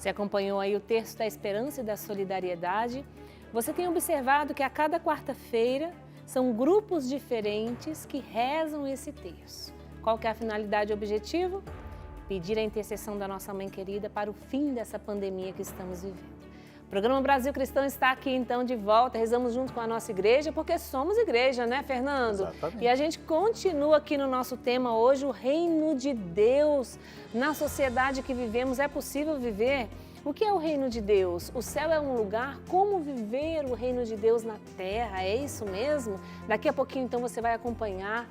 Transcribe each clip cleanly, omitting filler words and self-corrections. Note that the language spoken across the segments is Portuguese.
Você acompanhou aí o terço da esperança e da solidariedade. Você tem observado que a cada quarta-feira são grupos diferentes que rezam esse terço. Qual que é a finalidade e objetivo? Pedir a intercessão da nossa mãe querida para o fim dessa pandemia que estamos vivendo. O programa Brasil Cristão está aqui então de volta, rezamos junto com a nossa igreja, porque somos igreja, né, Fernando? Exatamente. E a gente continua aqui no nosso tema hoje, o reino de Deus. Na sociedade que vivemos, é possível viver? O que é o reino de Deus? O céu é um lugar? Como viver o reino de Deus na terra? É isso mesmo? Daqui a pouquinho, então, você vai acompanhar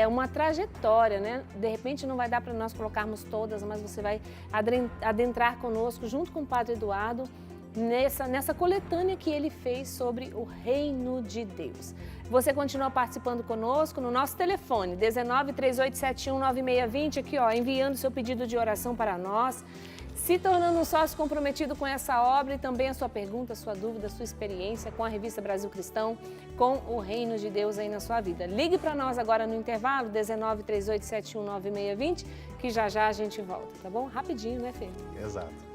uma trajetória, né? De repente, não vai dar para nós colocarmos todas, mas você vai adentrar conosco, junto com o Padre Eduardo, nessa coletânea que ele fez sobre o reino de Deus. Você continua participando conosco no nosso telefone, 19 3871 9620, aqui ó, enviando seu pedido de oração para nós, se tornando um sócio comprometido com essa obra e também a sua pergunta, a sua dúvida, a sua experiência com a revista Brasil Cristão, com o reino de Deus aí na sua vida. Ligue para nós agora no intervalo, 19 3871 9620, que já a gente volta, tá bom? Rapidinho, né, Fê? Exato.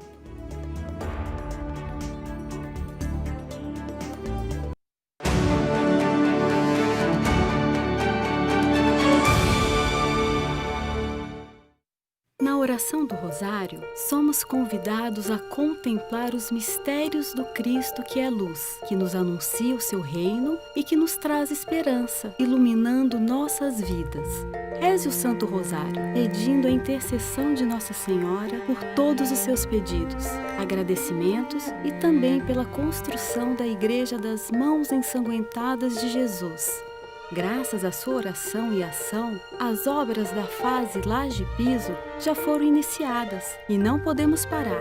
Na oração do Rosário, somos convidados a contemplar os mistérios do Cristo que é luz, que nos anuncia o seu reino e que nos traz esperança, iluminando nossas vidas. Reze o Santo Rosário, pedindo a intercessão de Nossa Senhora por todos os seus pedidos, agradecimentos e também pela construção da Igreja das Mãos Ensanguentadas de Jesus. Graças à sua oração e ação, as obras da fase laje-piso já foram iniciadas e não podemos parar.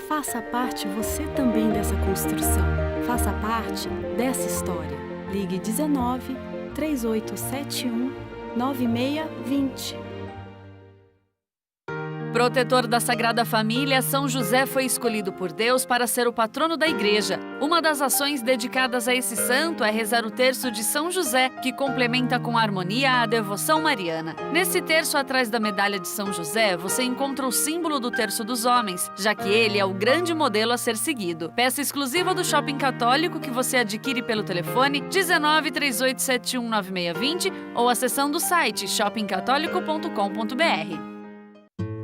Faça parte você também dessa construção. Faça parte dessa história. Ligue 19 3871 9620. Protetor da Sagrada Família, São José foi escolhido por Deus para ser o patrono da Igreja. Uma das ações dedicadas a esse santo é rezar o terço de São José, que complementa com harmonia a devoção mariana. Nesse terço, atrás da medalha de São José, você encontra o símbolo do terço dos homens, já que ele é o grande modelo a ser seguido. Peça exclusiva do Shopping Católico que você adquire pelo telefone 19 3871 9620 ou acessando o site shoppingcatólico.com.br.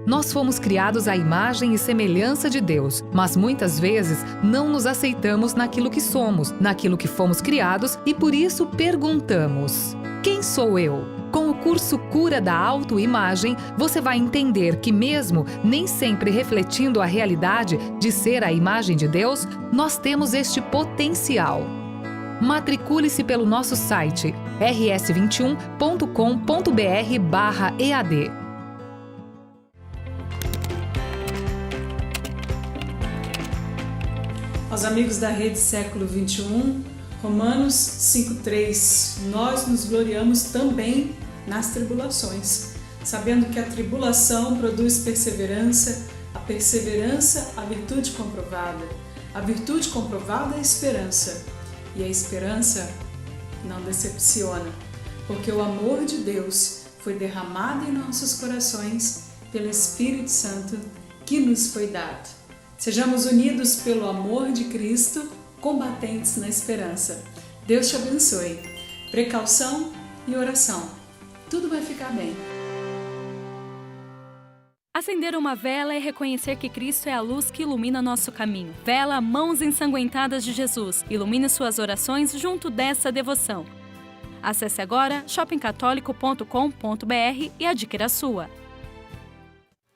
Nós fomos criados à imagem e semelhança de Deus, mas muitas vezes não nos aceitamos naquilo que somos, naquilo que fomos criados e por isso perguntamos: quem sou eu? Com o curso Cura da Autoimagem, você vai entender que mesmo nem sempre refletindo a realidade de ser a imagem de Deus, nós temos este potencial. Matricule-se pelo nosso site rs21.com.br/EAD. Aos amigos da Rede Século XXI, Romanos 5,3, nós nos gloriamos também nas tribulações, sabendo que a tribulação produz perseverança, a perseverança, a virtude comprovada a esperança, e a esperança não decepciona, porque o amor de Deus foi derramado em nossos corações pelo Espírito Santo que nos foi dado. Sejamos unidos pelo amor de Cristo, combatentes na esperança. Deus te abençoe. Precaução e oração. Tudo vai ficar bem. Acender uma vela é reconhecer que Cristo é a luz que ilumina nosso caminho. Vela Mãos Ensanguentadas de Jesus. Ilumine suas orações junto dessa devoção. Acesse agora shoppingcatólico.com.br e adquira a sua.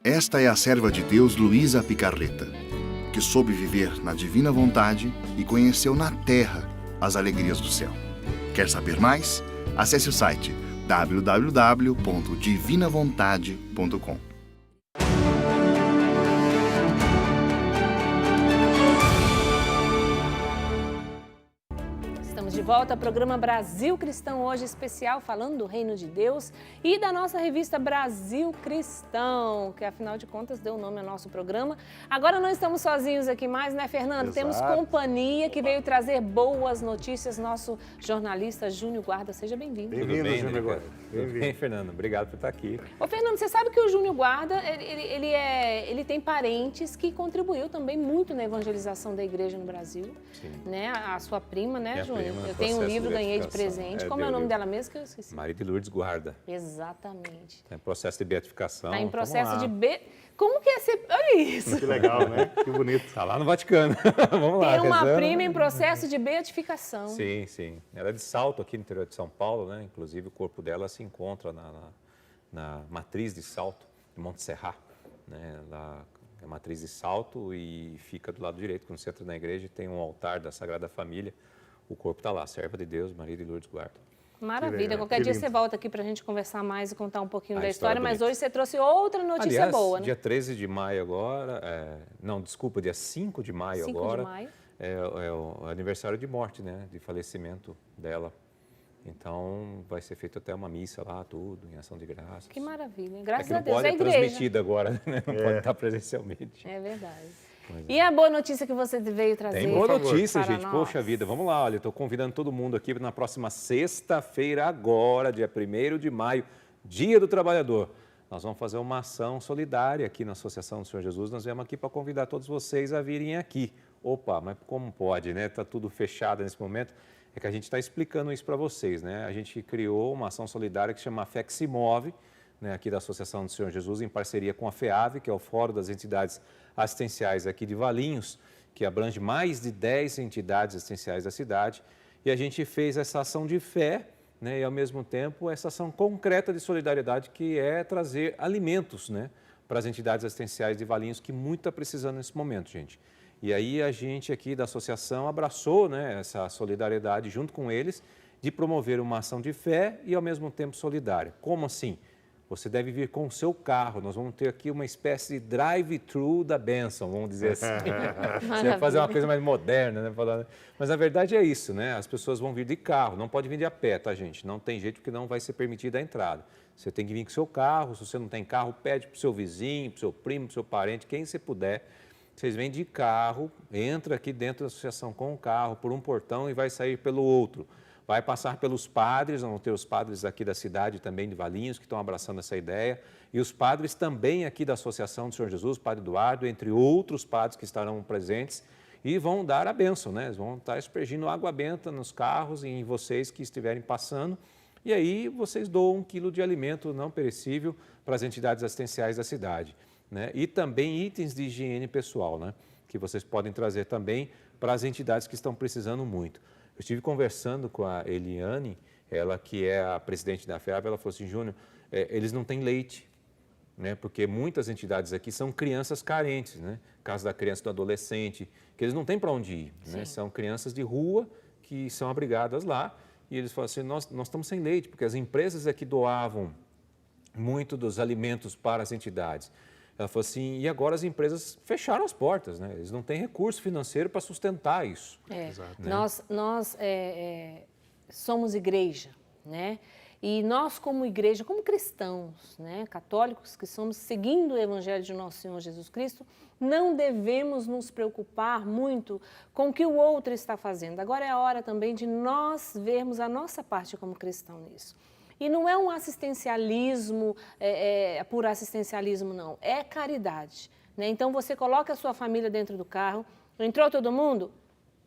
Esta é a serva de Deus Luísa Picarreta, que soube viver na divina vontade e conheceu na terra as alegrias do céu. Quer saber mais? Acesse o site www.divinavontade.com. volta ao programa Brasil Cristão, hoje especial falando do Reino de Deus e da nossa revista Brasil Cristão, que afinal de contas deu nome ao nosso programa. Agora não estamos sozinhos aqui mais, né, Fernando? Exato. Temos companhia que veio trazer boas notícias, nosso jornalista Júnior Guarda. Seja bem-vindo. Bem-vindo, Júnior Guarda. Tudo bem, Fernando? Obrigado por estar aqui. Ô, Fernando, você sabe que o Júnior Guarda, ele tem parentes que contribuiu também muito na evangelização da igreja no Brasil. Sim. Né? A sua prima, né, Minha Júnior? prima, Eu tenho um processo livro, de ganhei de beatificação. presente. É, Como é o deu nome livro. dela mesmo que eu esqueci? Maria de Lourdes Guarda. Exatamente. Está em processo de beatificação. Está em processo Vamos de... lá. Como que é ser... Olha isso! Que legal, né? Que bonito. Está lá no Vaticano. Vamos lá. Tem uma rezando. prima em processo de beatificação. Sim, sim. Ela é de Salto, aqui no interior de São Paulo, né? Inclusive o corpo dela se encontra na matriz de Salto, de Monte Serrat, né? Lá é a matriz de Salto e fica do lado direito, quando você entra na igreja, tem um altar da Sagrada Família. O corpo está lá, serva de Deus, Maria de Lourdes Guarda. Maravilha. Qualquer que dia lindo. você volta aqui para a gente conversar mais e contar um pouquinho A da história história, mas bonita. hoje você trouxe outra notícia Aliás, boa, né? dia 13 de maio agora, dia 5 de maio 5 agora, de maio. é o aniversário de morte, né, de falecimento dela. Então, vai ser feita até uma missa lá, tudo, em ação de graças. Que maravilha. É Graças que a não Deus. pode É a ser igreja. transmitida agora, né? Não pode estar presencialmente. É verdade. Pois é. E a boa notícia que você veio trazer? Tem boa por favor, notícia, para gente. nós? Poxa vida, vamos lá. Olha, estou convidando todo mundo aqui na próxima sexta-feira agora, dia 1º de maio, Dia do Trabalhador. Nós vamos fazer uma ação solidária aqui na Associação do Senhor Jesus. Nós viemos aqui para convidar todos vocês a virem aqui. Opa, mas como pode, né? Está tudo fechado nesse momento. É que a gente está explicando isso para vocês, né? A gente criou uma ação solidária que chama Fé que se Move, né, aqui da Associação do Senhor Jesus, em parceria com a FEAV, que é o Fórum das Entidades Assistenciais aqui de Valinhos, que abrange mais de 10 entidades assistenciais da cidade. E a gente fez essa ação de fé, né, e ao mesmo tempo essa ação concreta de solidariedade, que é trazer alimentos, né, para as entidades assistenciais de Valinhos, que muito está precisando nesse momento, gente. E aí a gente aqui da associação abraçou, né, essa solidariedade junto com eles, de promover uma ação de fé e ao mesmo tempo solidária. Como assim? Você deve vir com o seu carro. Nós vamos ter aqui uma espécie de drive-thru da bênção, vamos dizer assim. Você vai fazer uma coisa mais moderna, né? Mas a verdade é isso, né? As pessoas vão vir de carro, não pode vir de a pé, tá, gente? Não tem jeito, porque não vai ser permitida a entrada. Você tem que vir com o seu carro. Se você não tem carro, pede para o seu vizinho, para o seu primo, para o seu parente, quem você puder. Vocês vêm de carro, entra aqui dentro da associação com o carro, por um portão e vai sair pelo outro. Vai passar pelos padres, vão ter os padres aqui da cidade também de Valinhos, que estão abraçando essa ideia, e os padres também aqui da Associação do Senhor Jesus, Padre Eduardo, entre outros padres que estarão presentes, e vão dar a bênção, né? Eles vão estar aspergindo água benta nos carros e em vocês que estiverem passando, e aí vocês doam 1 quilo de alimento não perecível para as entidades assistenciais da cidade, né? E também itens de higiene pessoal, né, que vocês podem trazer também para as entidades que estão precisando muito. Eu estive conversando com a Eliane, ela que é a presidente da FEAB, ela falou assim, Júnior, eles não têm leite, né, porque muitas entidades aqui são crianças carentes, né, caso da criança e do adolescente, que eles não têm para onde ir, né, são crianças de rua que são abrigadas lá, e eles falam assim, nós estamos sem leite, porque as empresas aqui doavam muito dos alimentos para as entidades. Ela falou assim, e agora as empresas fecharam as portas, né? Eles não têm recurso financeiro para sustentar isso. Exato. Né? Nós somos igreja, né? E nós como igreja, como cristãos, né, católicos que somos seguindo o Evangelho de nosso Senhor Jesus Cristo, não devemos nos preocupar muito com o que o outro está fazendo. Agora é a hora também de nós vermos a nossa parte como cristão nisso. E não é um assistencialismo, por assistencialismo, não. É caridade, né? Então, você coloca a sua família dentro do carro, entrou todo mundo?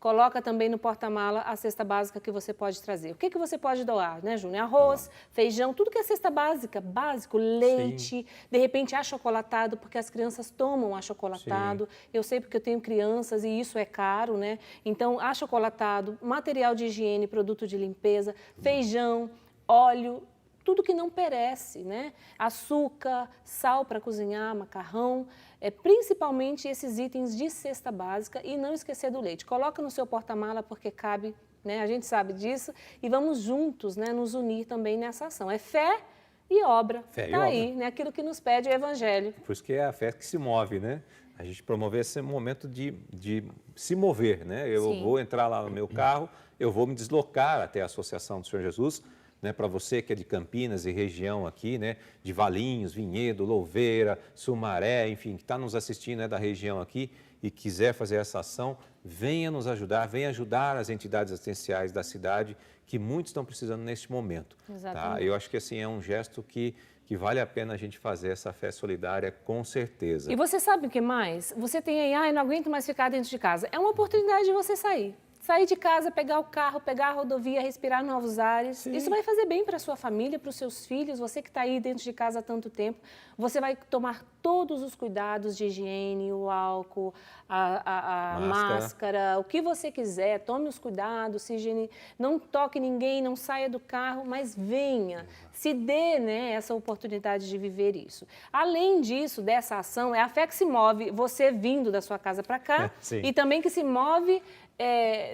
Coloca também no porta-mala a cesta básica que você pode trazer. O que você pode doar, né, Júnior? Arroz, feijão, tudo que é cesta básica, básico, leite, de repente achocolatado, porque as crianças tomam achocolatado. Sim. Eu sei porque eu tenho crianças e isso é caro, né? Então, achocolatado, material de higiene, produto de limpeza, feijão, óleo, tudo que não perece, né? Açúcar, sal para cozinhar, macarrão, principalmente esses itens de cesta básica e não esquecer do leite. Coloca no seu porta-mala porque cabe, né? A gente sabe disso e vamos juntos, né, nos unir também nessa ação. É fé e obra. Fé e tá obra. Aí, né? Aquilo que nos pede o Evangelho. Por isso que é a fé que se move, né? a gente promover esse momento de se mover, né? Eu Sim. vou entrar lá no meu carro, eu vou me deslocar até a Associação do Senhor Jesus, né? Para você que é de Campinas e região aqui, né? De Valinhos, Vinhedo, Louveira, Sumaré, enfim, que está nos assistindo, né? Da região aqui e quiser fazer essa ação, venha nos ajudar, venha ajudar as entidades assistenciais da cidade que muitos estão precisando neste momento. Tá? Exatamente. Eu acho que assim é um gesto que vale a pena a gente fazer essa fé solidária, com certeza. E você sabe o que mais? Você tem aí, eu não aguento mais ficar dentro de casa. É uma oportunidade de você sair. Sair de casa, pegar o carro, pegar a rodovia, respirar novos ares. Sim. Isso vai fazer bem para a sua família, para os seus filhos. Você que está aí dentro de casa há tanto tempo, você vai tomar todos os cuidados de higiene, o álcool, a máscara, o que você quiser. Tome os cuidados, se higiene, não toque ninguém, não saia do carro, mas venha. Se dê, né, essa oportunidade de viver isso. Além disso, dessa ação, é a fé que se move, você vindo da sua casa para cá, Sim. e também que se move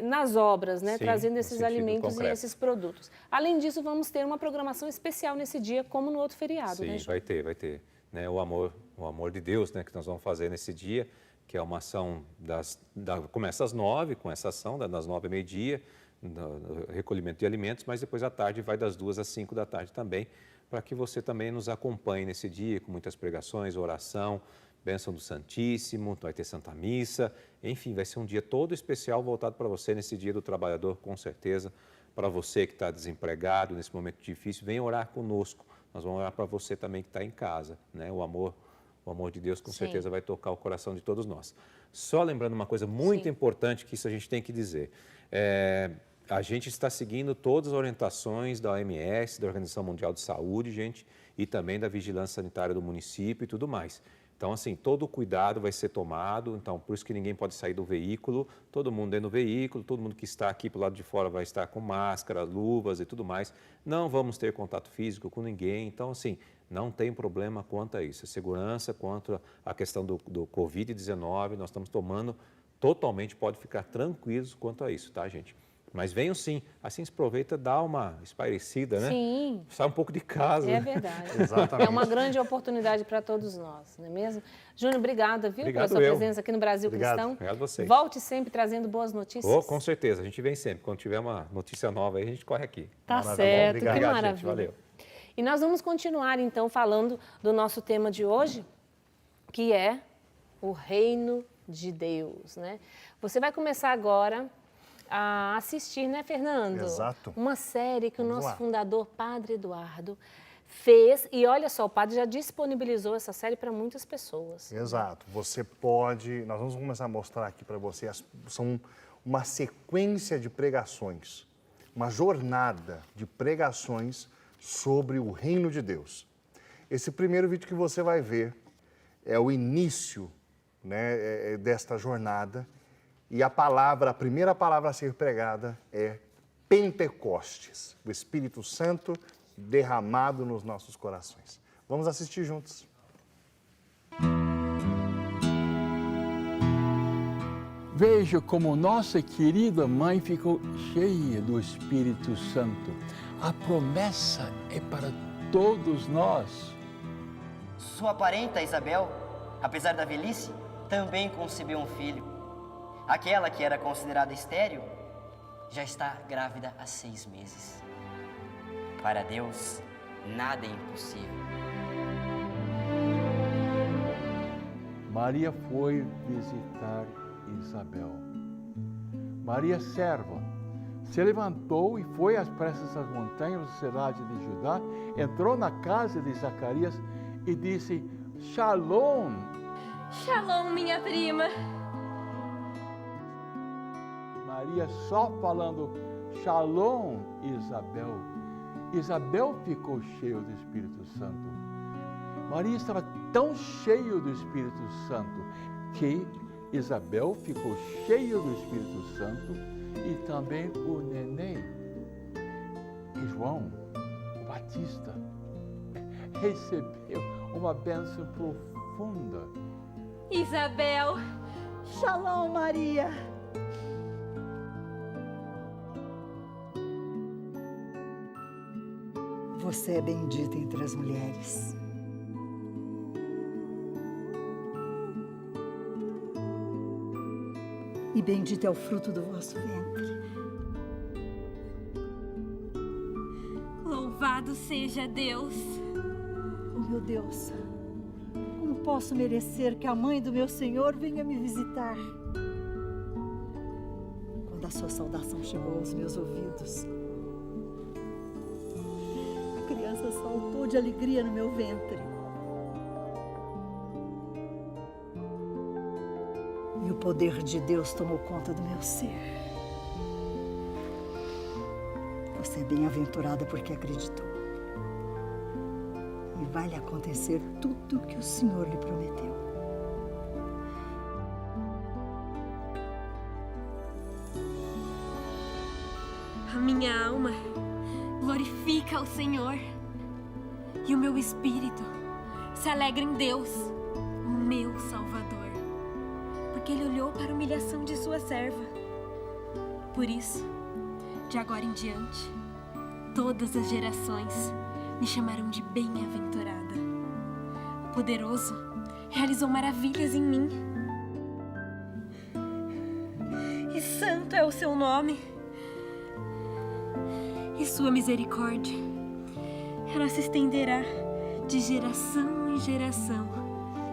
nas obras, né? Sim, trazendo no esses sentido alimentos concreto. e esses produtos. Além disso, vamos ter uma programação especial nesse dia, como no outro feriado, Sim, né, Ju? vai ter. Né, o amor de Deus, né, que nós vamos fazer nesse dia, que é uma ação começa às 9, com essa ação, das 9 ao meio-dia, do recolhimento de alimentos, mas depois à tarde vai das 2 às 5 da tarde também, para que você também nos acompanhe nesse dia, com muitas pregações, oração, bênção do Santíssimo, vai ter Santa Missa, enfim, vai ser um dia todo especial voltado para você nesse Dia do Trabalhador, com certeza. Para você que está desempregado nesse momento difícil, venha orar conosco. Nós vamos orar para você também que está em casa, né? O amor de Deus com certeza vai tocar o coração de todos nós. Só lembrando uma coisa muito importante, que isso a gente tem que dizer. A gente está seguindo todas as orientações da OMS, da Organização Mundial de Saúde, gente, e também da Vigilância Sanitária do município e tudo mais. Então, assim, todo o cuidado vai ser tomado, então, por isso que ninguém pode sair do veículo, todo mundo dentro do veículo, todo mundo que está aqui para o lado de fora vai estar com máscara, luvas e tudo mais. Não vamos ter contato físico com ninguém, então, assim, não tem problema quanto a isso. A segurança quanto à questão do Covid-19, nós estamos tomando totalmente, pode ficar tranquilos quanto a isso, tá, gente? Mas venham sim, assim se aproveita, dá uma espairecida, né? Sim. Sai um pouco de casa. É verdade. Exatamente. É uma grande oportunidade para todos nós, não é mesmo? Júnior, obrigada, viu, Obrigado pela sua eu. presença aqui no Brasil Obrigado. Cristão. Obrigado a vocês. Volte sempre trazendo boas notícias. Oh, com certeza, a gente vem sempre. Quando tiver uma notícia nova aí, a gente corre aqui. Tá Maravilha. certo, Obrigado, que gente, maravilha. valeu. E nós vamos continuar, então, falando do nosso tema de hoje, que é o reino de Deus, né? Você vai começar agora a assistir, né, Fernando? Exato. Uma série que o Vamos nosso lá. fundador, Padre Eduardo, fez. E olha só, o padre já disponibilizou essa série para muitas pessoas. Exato. Você pode... Nós vamos começar a mostrar aqui para você. São uma sequência de pregações, uma jornada de pregações sobre o reino de Deus. Esse primeiro vídeo que você vai ver é o início, né, desta jornada. E a primeira palavra a ser pregada é Pentecostes, o Espírito Santo derramado nos nossos corações. Vamos assistir juntos. Veja como nossa querida mãe ficou cheia do Espírito Santo. A promessa é para todos nós. Sua parenta Isabel, apesar da velhice, também concebeu um filho. Aquela que era considerada estéril já está grávida há 6 meses. Para Deus, nada é impossível. Maria foi visitar Isabel. Maria, serva, se levantou e foi às pressas às montanhas da cidade de Judá, entrou na casa de Zacarias e disse: Shalom. Shalom, minha prima. Maria só falando Shalom, Isabel. Isabel ficou cheia do Espírito Santo. Maria estava tão cheia do Espírito Santo que Isabel ficou cheia do Espírito Santo e também o neném, João, o Batista, recebeu uma bênção profunda. Isabel. Shalom, Maria. Você é bendita entre as mulheres. e bendito é o fruto do vosso ventre. Louvado seja Deus. Oh, meu Deus, como posso merecer que a mãe do meu Senhor venha me visitar? Quando a sua saudação chegou aos meus ouvidos, a criança saltou de alegria no meu ventre. E o poder de Deus tomou conta do meu ser. Você é bem-aventurada porque acreditou. E vai lhe acontecer tudo o que o Senhor lhe prometeu. A minha alma glorifica ao Senhor e o meu espírito se alegra em Deus, o meu Salvador, porque Ele olhou para a humilhação de sua serva. Por isso, de agora em diante, todas as gerações me chamarão de bem-aventurada. O Poderoso realizou maravilhas em mim. E santo é o seu nome. E sua misericórdia, ela se estenderá de geração em geração,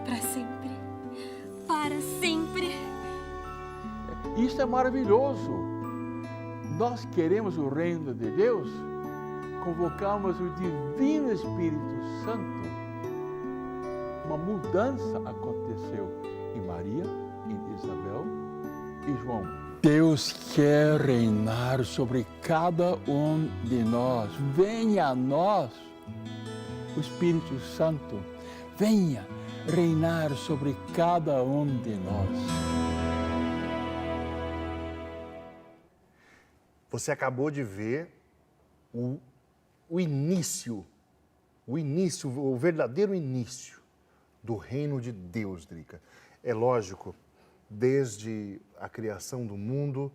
para sempre, para sempre. Isso é maravilhoso. Nós queremos o reino de Deus, convocamos o Divino Espírito Santo. Uma mudança aconteceu em Maria, em Isabel e João. Deus quer reinar sobre cada um de nós. Venha a nós, o Espírito Santo, venha reinar sobre cada um de nós. Você acabou de ver o início, o verdadeiro início do reino de Deus, Drica. É lógico, desde a criação do mundo,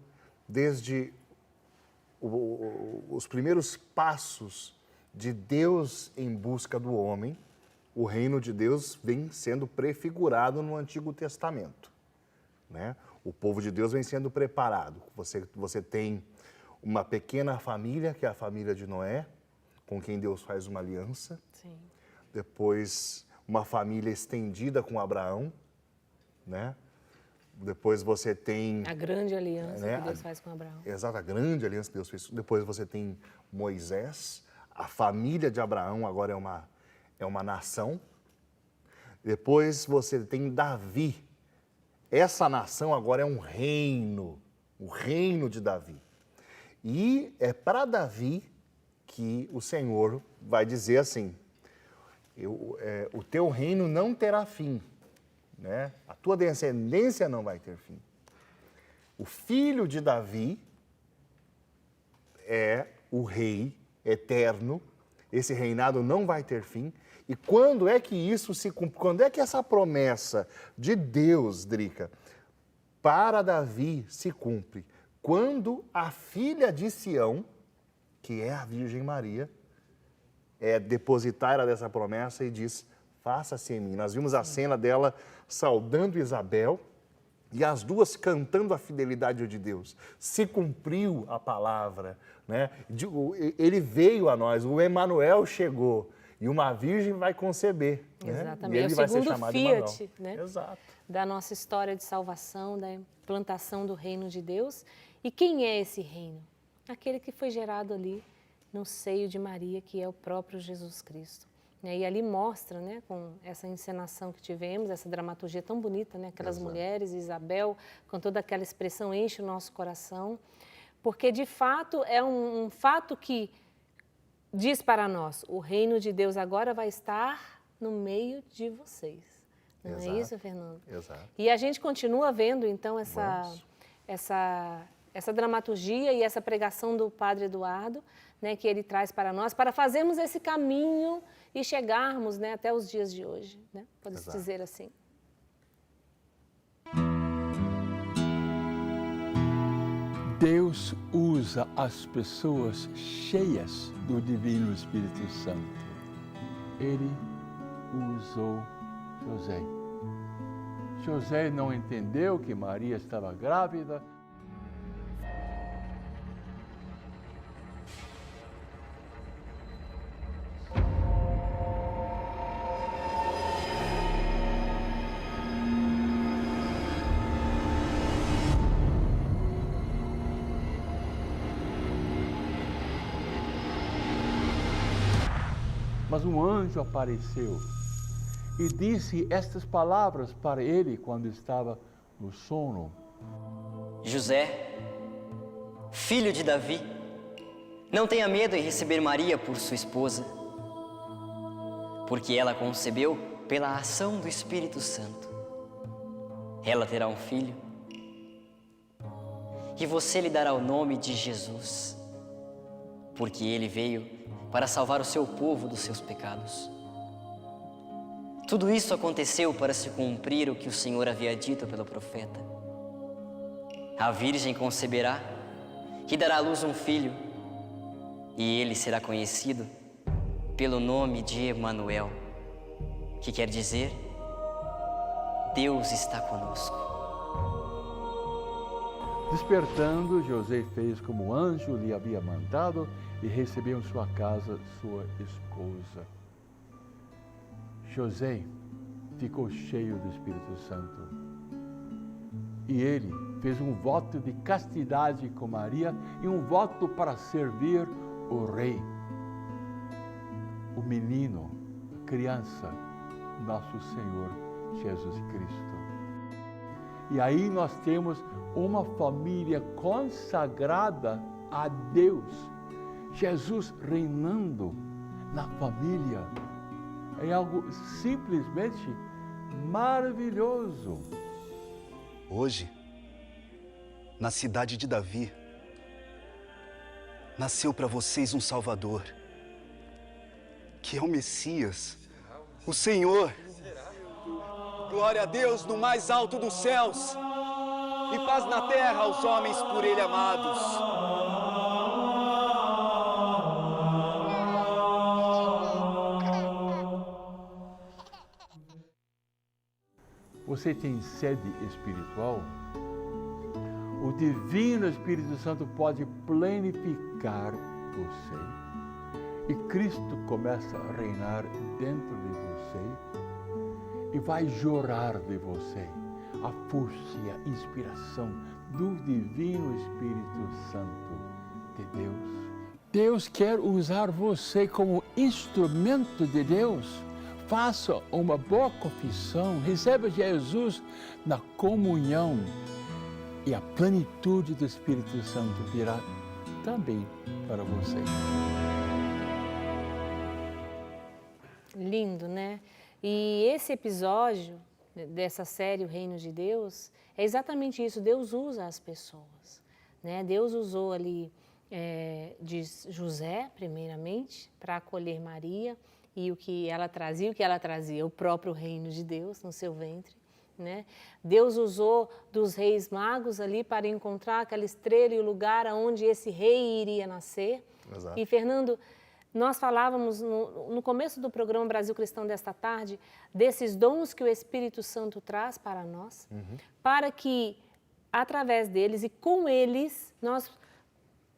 desde os primeiros passos de Deus em busca do homem, o reino de Deus vem sendo prefigurado no Antigo Testamento, né? O povo de Deus vem sendo preparado. Você tem uma pequena família, que é a família de Noé, com quem Deus faz uma aliança. Sim. Depois, uma família estendida com Abraão, né? Depois você tem... A grande aliança, né, que Deus faz com Abraão. Exato, a grande aliança que Deus fez. Depois você tem Moisés, a família de Abraão agora é uma nação. Depois você tem Davi. Essa nação agora é um reino, o reino de Davi. E é para Davi que o Senhor vai dizer assim, o teu reino não terá fim, né? A tua descendência não vai ter fim. O filho de Davi é o rei eterno, esse reinado não vai ter fim. E quando é que isso se cumpre? Quando é que essa promessa de Deus, Drica, para Davi se cumpre? Quando a filha de Sião, que é a Virgem Maria, é depositária dessa promessa e diz, faça-se em mim. Nós vimos a cena dela saudando Isabel e as duas cantando a fidelidade de Deus. Se cumpriu a palavra, né? Ele veio a nós, o Emanuel chegou e uma virgem vai conceber. Exatamente, né? E ele é o vai ser segundo chamado Fiat, Emanuel. né? Exato. Da nossa história de salvação, da implantação do reino de Deus. E quem é esse reino? Aquele que foi gerado ali no seio de Maria, que é o próprio Jesus Cristo. E ali mostra, né, com essa encenação que tivemos, essa dramaturgia tão bonita, né, aquelas mulheres, Isabel, com toda aquela expressão, enche o nosso coração, porque de fato é um fato que diz para nós, o reino de Deus agora vai estar no meio de vocês. Não é isso, Fernando? Exato. E a gente continua vendo, então, essa dramaturgia e essa pregação do Padre Eduardo, né, que ele traz para nós, para fazermos esse caminho e chegarmos, né, até os dias de hoje, né? Pode-se dizer assim. Deus usa as pessoas cheias do Divino Espírito Santo. Ele usou José. José não entendeu que Maria estava grávida. Mas um anjo apareceu e disse estas palavras para ele quando estava no sono. José, filho de Davi, não tenha medo em receber Maria por sua esposa, porque ela concebeu pela ação do Espírito Santo. Ela terá um filho e você lhe dará o nome de Jesus, porque ele veio para salvar o seu povo dos seus pecados. Tudo isso aconteceu para se cumprir o que o Senhor havia dito pelo profeta. A virgem conceberá e dará à luz um filho, e ele será conhecido pelo nome de Emanuel, que quer dizer, Deus está conosco. Despertando, José fez como o anjo lhe havia mandado e recebeu em sua casa sua esposa. José ficou cheio do Espírito Santo e ele fez um voto de castidade com Maria e um voto para servir o rei, o menino, a criança, nosso Senhor Jesus Cristo. E aí nós temos uma família consagrada a Deus, Jesus reinando na família. É algo simplesmente maravilhoso. Hoje, na cidade de Davi, nasceu para vocês um Salvador, que é o Messias, o Senhor. Glória a Deus no mais alto dos céus e paz na terra aos homens por Ele amados. Você tem sede espiritual? O Divino Espírito Santo pode plenificar você. E Cristo começa a reinar dentro de você e vai jorrar de você a força e a inspiração do Divino Espírito Santo de Deus. Deus quer usar você como instrumento de Deus. Faça uma boa confissão, receba Jesus na comunhão e a plenitude do Espírito Santo virá também para você. Lindo, né? E esse episódio dessa série, O Reino de Deus, é exatamente isso. Deus usa as pessoas, né? Deus usou ali de José, primeiramente, para acolher Maria, e o que ela trazia, o próprio reino de Deus no seu ventre, né? Deus usou dos reis magos ali para encontrar aquela estrela e o lugar onde esse rei iria nascer. Exato. E, Fernando, nós falávamos no começo do programa Brasil Cristão desta tarde desses dons que o Espírito Santo traz para nós, para que, através deles e com eles, nós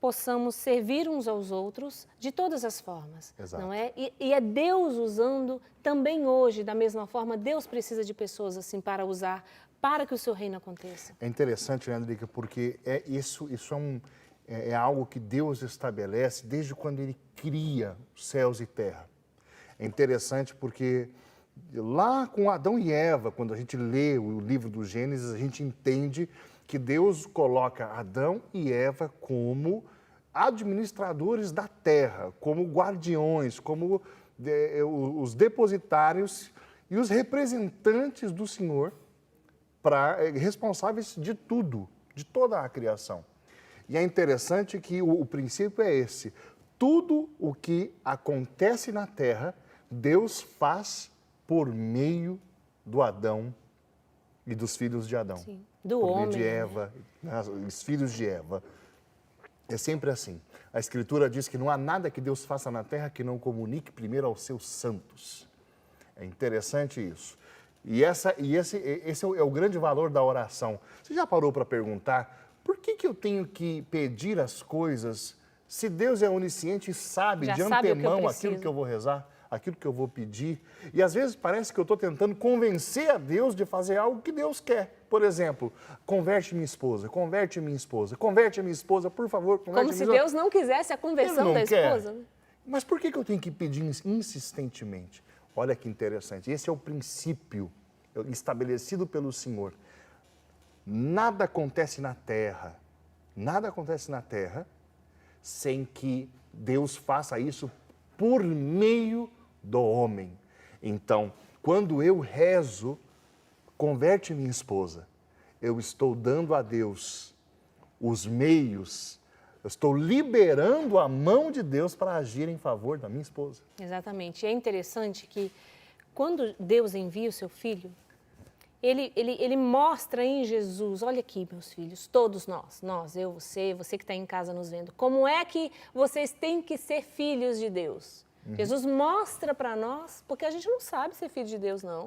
possamos servir uns aos outros de todas as formas. Exato. Não é? E é Deus usando também hoje, da mesma forma, Deus precisa de pessoas assim para usar, para que o seu reino aconteça. É interessante, né, Andrica, porque isso é algo que Deus estabelece desde quando Ele cria os céus e terra. É interessante porque lá com Adão e Eva, quando a gente lê o livro do Gênesis, a gente entende que Deus coloca Adão e Eva como administradores da terra, como guardiões, como os depositários e os representantes do Senhor, responsáveis de tudo, de toda a criação. E é interessante que o princípio é esse: tudo o que acontece na terra, Deus faz por meio do Adão e dos filhos de Adão. Sim. Do por homem, meio de Eva, né? Os filhos de Eva. É sempre assim. A Escritura diz que não há nada que Deus faça na terra que não comunique primeiro aos seus santos. É interessante isso. E esse é o grande valor da oração. Você já parou para perguntar por que eu tenho que pedir as coisas se Deus é onisciente e sabe de antemão aquilo que eu vou rezar, aquilo que eu vou pedir? E às vezes parece que eu estou tentando convencer a Deus de fazer algo que Deus quer. Por exemplo, converte minha esposa, converte minha esposa, converte a minha esposa, por favor, converte Como se Deus não quisesse a conversão da esposa. Mas por que eu tenho que pedir insistentemente? Olha que interessante, esse é o princípio estabelecido pelo Senhor. Nada acontece na terra sem que Deus faça isso por meio do homem. Então, quando eu rezo, converte minha esposa, eu estou dando a Deus os meios, eu estou liberando a mão de Deus para agir em favor da minha esposa. Exatamente. E é interessante que quando Deus envia o seu filho, ele mostra em Jesus, olha aqui, meus filhos, todos nós, eu, você que está em casa nos vendo, como é que vocês têm que ser filhos de Deus. Jesus mostra para nós, porque a gente não sabe ser filho de Deus, não.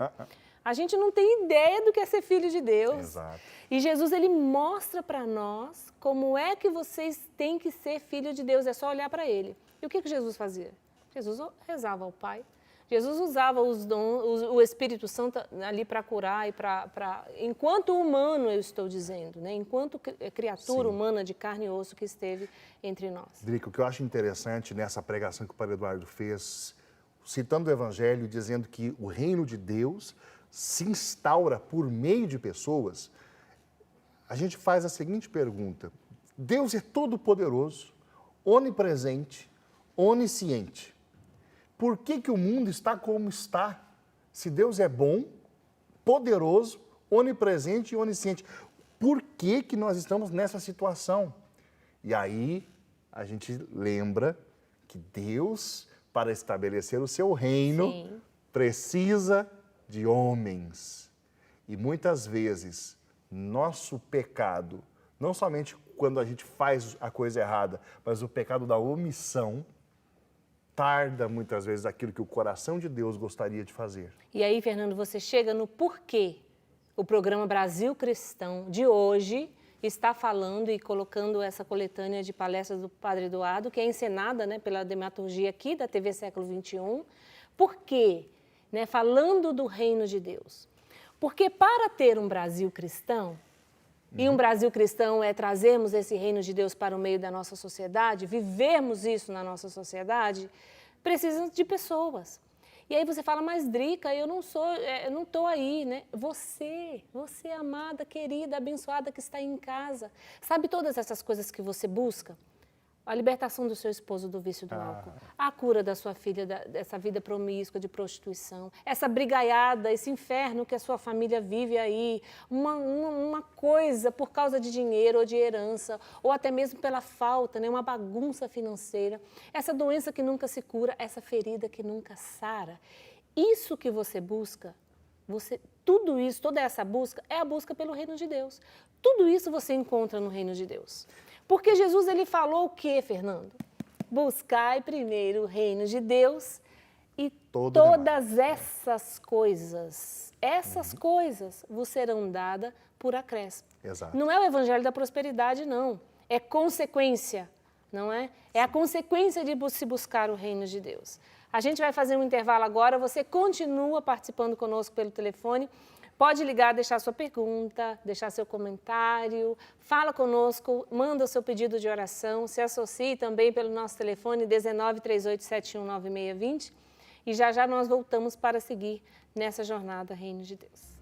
A gente não tem ideia do que é ser filho de Deus. Exato. E Jesus, ele mostra para nós como é que vocês têm que ser filho de Deus. É só olhar para ele. E o que Jesus fazia? Jesus rezava ao Pai. Jesus usava os dons, o Espírito Santo ali para curar e enquanto humano, eu estou dizendo, né? Enquanto criatura humana de carne e osso que esteve entre nós. Drica, o que eu acho interessante nessa pregação que o Padre Eduardo fez, citando o Evangelho, dizendo que o reino de Deus se instaura por meio de pessoas, a gente faz a seguinte pergunta: Deus é todo-poderoso, onipresente, onisciente. Por que o mundo está como está? Se Deus é bom, poderoso, onipresente e onisciente, por que nós estamos nessa situação? E aí a gente lembra que Deus, para estabelecer o seu reino, precisa de homens. E muitas vezes, nosso pecado, não somente quando a gente faz a coisa errada, mas o pecado da omissão, tarda muitas vezes aquilo que o coração de Deus gostaria de fazer. E aí, Fernando, você chega no porquê o programa Brasil Cristão de hoje está falando e colocando essa coletânea de palestras do Padre Eduardo, que é encenada, né, pela dramaturgia aqui da TV Século XXI. Por quê? Né, falando do reino de Deus. Porque para ter um Brasil cristão, e um Brasil cristão é trazermos esse reino de Deus para o meio da nossa sociedade, vivermos isso na nossa sociedade, precisa de pessoas. E aí você fala, mas Drica, eu não estou aí, né? Você amada, querida, abençoada que está aí em casa, sabe todas essas coisas que você busca? A libertação do seu esposo do vício do álcool, a cura da sua filha dessa vida promíscua de prostituição, essa brigaiada, esse inferno que a sua família vive aí, uma coisa por causa de dinheiro ou de herança, ou até mesmo pela falta, né, uma bagunça financeira, essa doença que nunca se cura, essa ferida que nunca sara. Isso que você busca, tudo isso, toda essa busca, é a busca pelo reino de Deus. Tudo isso você encontra no reino de Deus. Porque Jesus, ele falou o quê, Fernando? Buscai primeiro o reino de Deus e todas essas coisas vos serão dadas por acréscimo. Exato. Não é o evangelho da prosperidade, não. É consequência, não é? É a consequência de se buscar o reino de Deus. A gente vai fazer um intervalo agora, você continua participando conosco pelo telefone. Pode ligar, deixar sua pergunta, deixar seu comentário, fala conosco, manda o seu pedido de oração, se associe também pelo nosso telefone 19 38 71 9620 e já nós voltamos para seguir nessa jornada Reino de Deus.